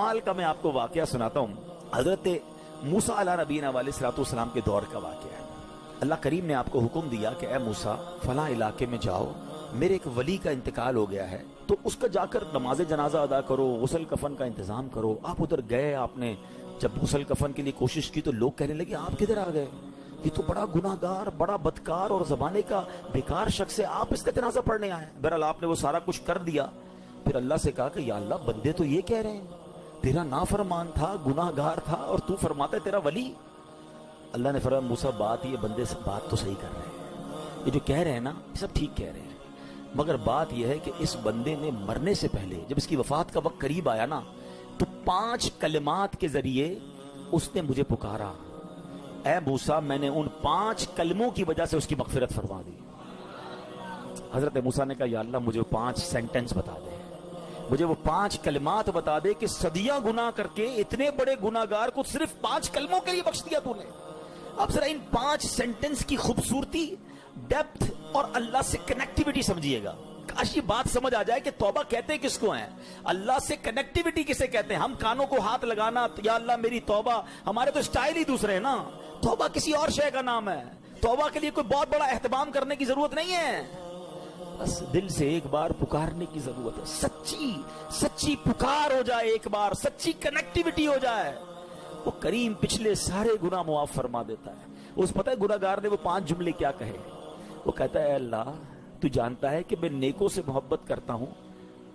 کمال کا میں آپ کو واقعہ سناتا ہوں. حضرت موسیٰ علیہ نبینا علیہ الصلوۃ والسلام کے دور کا واقعہ ہے. اللہ کریم نے آپ کو حکم دیا کہ اے موسیٰ فلاں علاقے میں جاؤ, میرے ایک ولی کا انتقال ہو گیا ہے, تو اس کا جا کر نماز جنازہ ادا کرو, غسل کفن کا انتظام کرو. آپ ادھر گئے, آپ نے جب غسل کفن کے لیے کوشش کی تو لوگ کہنے لگے آپ کدھر آ گئے, یہ تو بڑا گناہ گار, بڑا بدکار اور زمانے کا بیکار شخص ہے, آپ اس کا جنازہ پڑھنے آئے. بہرحال آپ نے وہ سارا کچھ کر دیا. پھر اللہ سے کہا کہ یا اللہ بندے تو یہ کہہ رہے ہیں تیرا نافرمان تھا, گناہ گار تھا, اور تو فرماتا ہے تیرا ولی. اللہ نے فرمایا موسیٰ بات یہ بندے سے بات تو صحیح کر رہے ہیں, یہ جو کہہ رہے ہیں نا یہ سب ٹھیک کہہ رہے ہیں, مگر بات یہ ہے کہ اس بندے نے مرنے سے پہلے جب اس کی وفات کا وقت قریب آیا نا تو 5 کلمات کے ذریعے اس نے مجھے پکارا. اے موسیٰ میں نے ان 5 کلموں کی وجہ سے اس کی مغفرت فرما دی. حضرت موسیٰ نے کہا یا اللہ مجھے 5 سینٹنس بتا دے, مجھے وہ 5 کلمات بتا دے کہ صدیاں گناہ کر کے اتنے بڑے گناہ گار کو صرف 5 کلموں کے لیے بخش دیا تو نے. اب ذرا ان 5 سینٹنس کی خوبصورتی, ڈیپتھ اور اللہ سے کنیکٹیوٹی سمجھیے گا. کاش یہ بات سمجھ آ جائے کہ توبہ کہتے کس کو ہیں, اللہ سے کنیکٹیوٹی کسے کہتے ہیں. ہم کانوں کو ہاتھ لگانا یا اللہ میری توبہ, ہمارے تو سٹائل ہی دوسرے ہیں نا. توبہ کسی اور شے کا نام ہے. توبہ کے لیے کوئی بہت بڑا اہتمام کرنے کی ضرورت نہیں ہے, بس دل سے ایک بار پکارنے کی ضرورت ہے. سچی پکار ہو جائے, ایک بار سچی کنیکٹیوٹی ہو جائے, وہ کریم پچھلے سارے گناہ معاف فرما دیتا ہے. اس پتہ ہے گناہ گار نے وہ 5 جملے کیا کہے. وہ کہتا ہے اے اللہ تو جانتا ہے کہ میں نیکوں سے محبت کرتا ہوں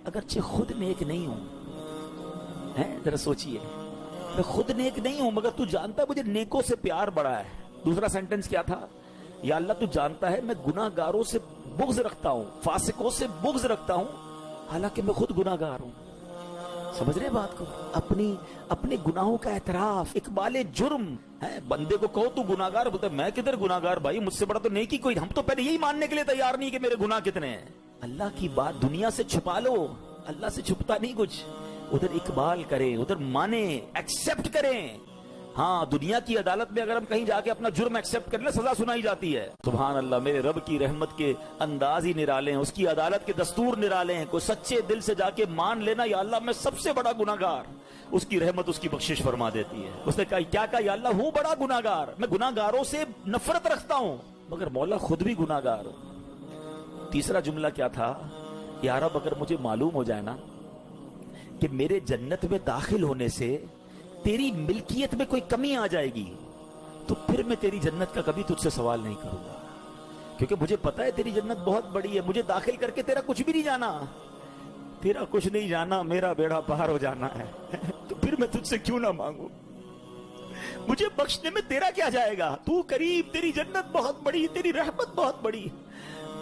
اگرچہ خود نیک نہیں ہوں. ذرا سوچئے, میں خود نیک نہیں ہوں مگر تو جانتا ہے مجھے نیکوں سے پیار بڑا ہے. دوسرا سینٹنس کیا تھا, یا اللہ تو جانتا ہے میں گناہ گاروں سے بغض رکھتا ہوں, فاسقوں سے بغض رکھتا ہوں حالانکہ میں خود گناہ گار ہوں. سمجھ رہے بات کو, اپنے گناہوں کا اعتراف, اقبال جرم ہے. بندے کو کہو تو گناہ گار, بولتا ہے میں کدھر گناہ گار بھائی, مجھ سے بڑا تو نیکی کوئی. ہم تو پہلے یہی ماننے کے لیے تیار نہیں کہ میرے گناہ کتنے ہیں. اللہ کی بات دنیا سے چھپا لو, اللہ سے چھپتا نہیں کچھ. ادھر اقبال کریں, ادھر مانے, ایکسپٹ کریں. ہاں دنیا کی عدالت میں اگر ہم کہیں جا کے اپنا جرم ایکسپٹ کر لیں سزا سنائی جاتی ہے. سبحان اللہ, میرے رب کی رحمت کے انداز ہی نرالے ہیں, اس کی عدالت کے دستور نرالے ہیں. کوئی سچے دل سے جا کے مان لینا یا اللہ میں سب سے بڑا گناہ گار, اس کی رحمت اس کی بخشش فرما دیتی ہے. اس نے کہا کیا کہا, یا اللہ ہوں بڑا گناہ گار, میں گناہ گاروں سے نفرت رکھتا ہوں مگر مولا خود بھی گناہ گار ہوں. تیسرا جملہ کیا تھا, یا رب اگر مجھے معلوم ہو جائے نا کہ میرے جنت میں داخل ہونے سے تیری ملکیت میں کوئی کمی آ جائے گی تو پھر میں تیری جنت کا کبھی تجھ سے سوال نہیں کروں گا, کیونکہ مجھے پتا ہے تیری جنت بہت بڑی ہے. مجھے داخل کر کے تیرا کچھ بھی نہیں جانا, تیرا کچھ نہیں جانا, میرا بیڑا پار ہو جانا ہے. تو پھر میں تجھ سے کیوں نہ مانگوں, مجھے بخشنے میں تیرا کیا جائے گا. تو قریب, تیری جنت بہت بڑی, تیری رحمت بہت بڑی.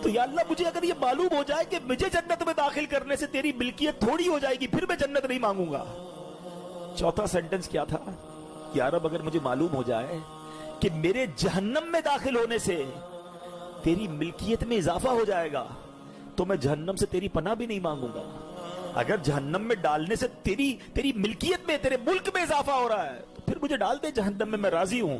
تو یا اللہ مجھے اگر یہ معلوم ہو جائے کہ مجھے جنت میں داخل کرنے سے تیری ملکیت تھوڑی ہو جائے گی پھر میں جنت نہیں مانگوں گا. چوتھا سینٹنس کیا تھا, یا رب اگر مجھے معلوم ہو جائے کہ میرے جہنم میں داخل ہونے سے تیری ملکیت میں اضافہ ہو جائے گا تو میں جہنم سے تیری پناہ بھی نہیں مانگوں گا. اگر جہنم میں ڈالنے سے تیری ملکیت میں, تیرے ملک میں اضافہ ہو رہا ہے تو پھر مجھے ڈال دے جہنم میں, میں راضی ہوں.